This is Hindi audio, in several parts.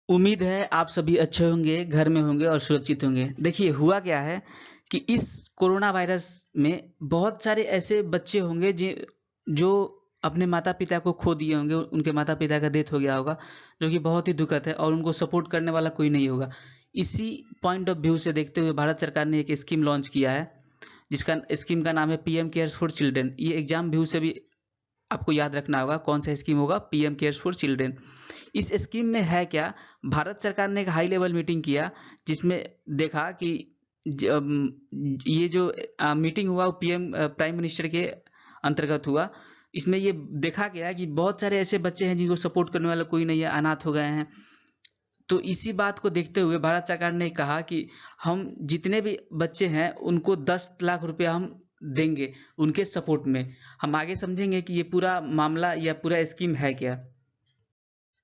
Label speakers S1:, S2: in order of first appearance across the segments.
S1: उम्मीद है आप सभी अच्छे होंगे, घर में होंगे और सुरक्षित होंगे। देखिए हुआ क्या है कि इस कोरोना वायरस में बहुत सारे ऐसे बच्चे होंगे जो अपने माता-पिता को खो दिए होंगे, उनके माता-पिता का डेथ हो गया होगा, जो कि बहुत ही दुखद है और उनको सपोर्ट करने वाला कोई नहीं होगा। इसी पॉइंट ऑफ व्यू से देखते हुए भारत सरकार ने एक स्कीम लॉन्च किया है, जिसका स्कीम का नाम है पीएम केयर्स फॉर चिल्ड्रन। ये एग्ज़ाम व्यू से भी आपको याद रखना होगा कौन सा स्कीम होगा, पीएम केयर्स फॉर चिल्ड्रन। इस स्कीम में है क्या, भारत सरकार ने एक हाई लेवल मीटिंग किया जिसमें देखा कि ये जो मीटिंग हुआ वो पीएम प्राइम मिनिस्टर के अंतर्गत हुआ। इसमें ये देखा गया कि बहुत सारे ऐसे बच्चे हैं जिनको सपोर्ट करने वाला कोई नहीं है, अनाथ हो गए हैं। तो इसी बात को देखते हुए भारत सरकार ने कहा कि हम जितने भी बच्चे हैं उनको 10 लाख रुपया हम देंगे उनके सपोर्ट में। हम आगे समझेंगे कि ये पूरा मामला या पूरा स्कीम है क्या।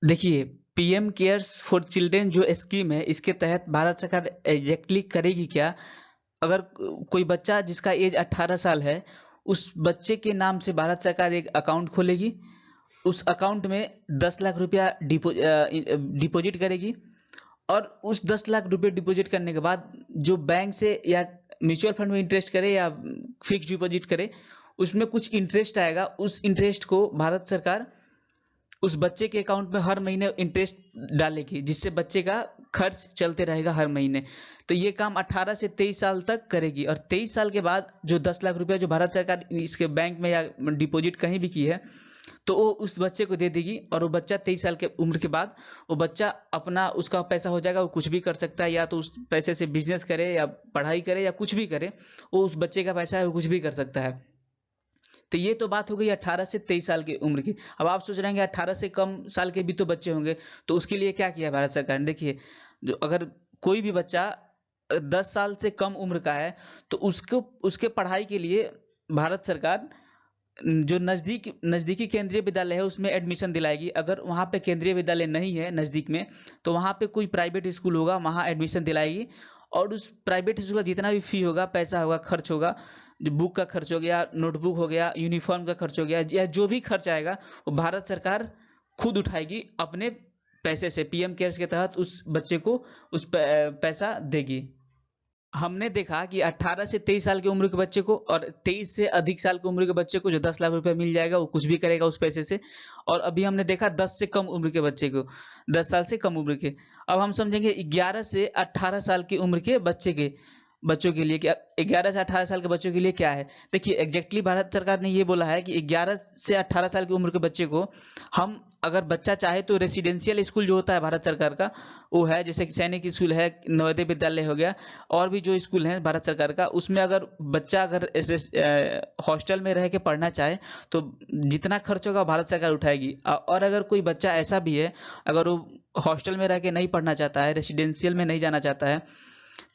S1: देखिए, पीएम केयर्स फॉर चिल्ड्रन जो स्कीम है, इसके तहत भारत सरकार एग्जैक्टली करेगी क्या? अगर कोई बच्चा जिसका एज 18 साल है, उस बच्चे के नाम से भारत सरकार एक अकाउंट खोलेगी। उस अकाउंट में 10 लाख रुपया डिपॉजिट करेगी और उस 10 लाख रुपए डिपॉजिट करने के बाद जो बैंक से या म्यूचुअल फंड में इंटरेस्ट करे या फिक्स डिपॉजिट करे, उसमें कुछ इंटरेस्ट आएगा। उस इंटरेस्ट को भारत सरकार उस बच्चे के अकाउंट में हर महीने इंटरेस्ट डालेगी, जिससे बच्चे का खर्च चलते रहेगा हर महीने। तो ये काम 18 से 23 साल तक करेगी और 23 साल के बाद जो 10 लाख रुपया जो भारत सरकार इसके बैंक में या डिपॉजिट कहीं भी की है, तो वो उस बच्चे को दे देगी और वो बच्चा 23 साल के उम्र के बाद वो बच्चा अपना उसका पैसा हो जाएगा, वो कुछ भी कर सकता है, या तो उस पैसे से बिजनेस करे या पढ़ाई करे या कुछ भी करे। वो उस बच्चे का पैसा है, वो कुछ भी कर सकता है। तो ये तो बात हो गई 18 से 23 साल की उम्र की। अब आप सोच रहे हैं कि 18 से कम साल के भी तो बच्चे होंगे, तो उसके लिए क्या किया भारत सरकार ने? देखिए, जो अगर कोई भी बच्चा 10 साल से कम उम्र का है, तो उसको उसके पढ़ाई के लिए भारत सरकार जो नज़दीकी केंद्रीय विद्यालय है उसमें एडमिशन दिलाएगी। अगर वहाँ पे केंद्रीय विद्यालय नहीं है नज़दीक में, तो वहाँ पे कोई प्राइवेट स्कूल होगा, वहाँ एडमिशन दिलाएगी और उस प्राइवेट स्कूल का जितना भी फी होगा, पैसा होगा, खर्च होगा, जो बुक का खर्च हो गया, नोटबुक हो गया, यूनिफॉर्म का खर्च हो गया, या जो भी खर्च आएगा वो भारत सरकार खुद उठाएगी अपने पैसे से। पीएम केयर्स के तहत उस बच्चे को उस पैसा देगी। हमने देखा कि 18 से 23 साल की उम्र के बच्चे को और 23 से अधिक साल की उम्र के बच्चे को जो 10 लाख रुपए मिल जाएगा, वो कुछ भी करेगा उस पैसे से। और अभी हमने देखा 10 से कम उम्र के बच्चे को, 10 साल से कम उम्र के। अब हम समझेंगे 11 से 18 साल की उम्र के बच्चों के लिए क्या, 11 से 18 साल के बच्चों के लिए क्या है? देखिए एग्जैक्टली भारत सरकार ने ये बोला है कि 11 से 18 साल की उम्र के बच्चे को हम, अगर बच्चा चाहे तो रेसिडेंशियल स्कूल जो होता है भारत सरकार का, वो है, जैसे कि सैनिक स्कूल है, नवोदय विद्यालय हो गया, और भी जो स्कूल हैं भारत सरकार का, उसमें अगर बच्चा अगर हॉस्टल में रह के पढ़ना चाहे तो जितना खर्च होगा भारत सरकार उठाएगी। और अगर कोई बच्चा ऐसा भी है, अगर वो हॉस्टल में रह के नहीं पढ़ना चाहता है, रेसिडेंशियल में नहीं जाना चाहता है,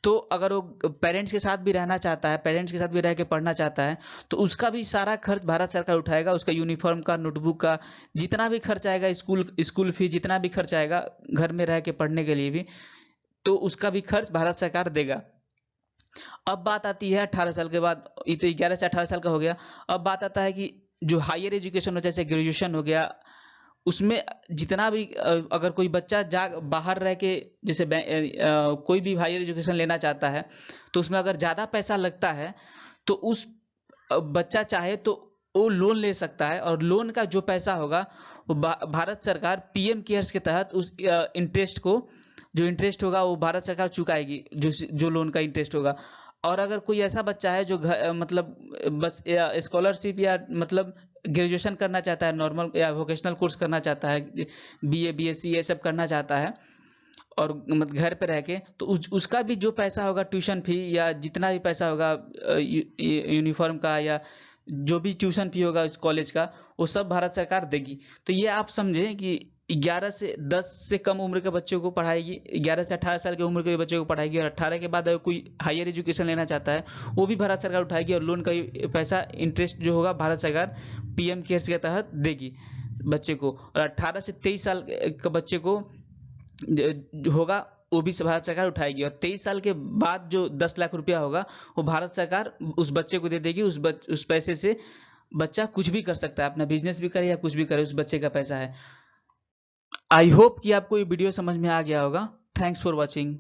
S1: तो अगर वो पेरेंट्स के साथ भी रहना चाहता है, पेरेंट्स के साथ भी रह के पढ़ना चाहता है, तो उसका भी सारा खर्च भारत सरकार उठाएगा। उसका यूनिफॉर्म का, नोटबुक का, जितना भी खर्च आएगा, स्कूल फी जितना भी खर्च आएगा घर में रह के पढ़ने के लिए भी, तो उसका भी खर्च भारत सरकार देगा। अब बात आती है 18 साल के बाद, ये तो 11 से 18 साल का हो गया। अब बात आता है कि जो हायर एजुकेशन हो, जैसे ग्रेजुएशन हो गया, उसमें जितना भी अगर कोई बच्चा जा बाहर रह के, जैसे कोई भी हायर एजुकेशन लेना चाहता है, तो उसमें अगर ज़्यादा पैसा लगता है, तो उस बच्चा चाहे तो वो लोन ले सकता है और लोन का जो पैसा होगा वो भारत सरकार पीएम केयर्स के तहत उस इंटरेस्ट को, जो इंटरेस्ट होगा वो भारत सरकार चुकाएगी, जो लोन का इंटरेस्ट होगा। और अगर कोई ऐसा बच्चा है जो मतलब बस स्कॉलरशिप या मतलब ग्रेजुएशन करना चाहता है, नॉर्मल या वोकेशनल कोर्स करना चाहता है, बीए बीएससी ये सब करना चाहता है, और मतलब घर पे रह के, तो उसका भी जो पैसा होगा, ट्यूशन फी या जितना भी पैसा होगा, यूनिफॉर्म का या जो भी ट्यूशन फी होगा इस कॉलेज का, वो सब भारत सरकार देगी। तो ये आप समझें कि 11 से 10 से कम उम्र के बच्चों को पढ़ाएगी, 11 से 18 साल की उम्र के बच्चों को पढ़ाएगी, और 18 के बाद अगर कोई हायर एजुकेशन लेना चाहता है, वो भी भारत सरकार उठाएगी और लोन का पैसा, इंटरेस्ट जो होगा भारत सरकार पीएम केयर्स के तहत देगी बच्चे को। और 18 से 23 साल के बच्चे को जो होगा वो भी भारत सरकार उठाएगी, और 23 साल के बाद जो 10 लाख रुपया होगा वो भारत सरकार उस बच्चे को दे देगी। उस पैसे से बच्चा कुछ भी कर सकता है, अपना बिजनेस भी करे या कुछ भी करे, उस बच्चे का पैसा है। आई होप कि आपको ये वीडियो समझ में आ गया होगा। Thanks for watching.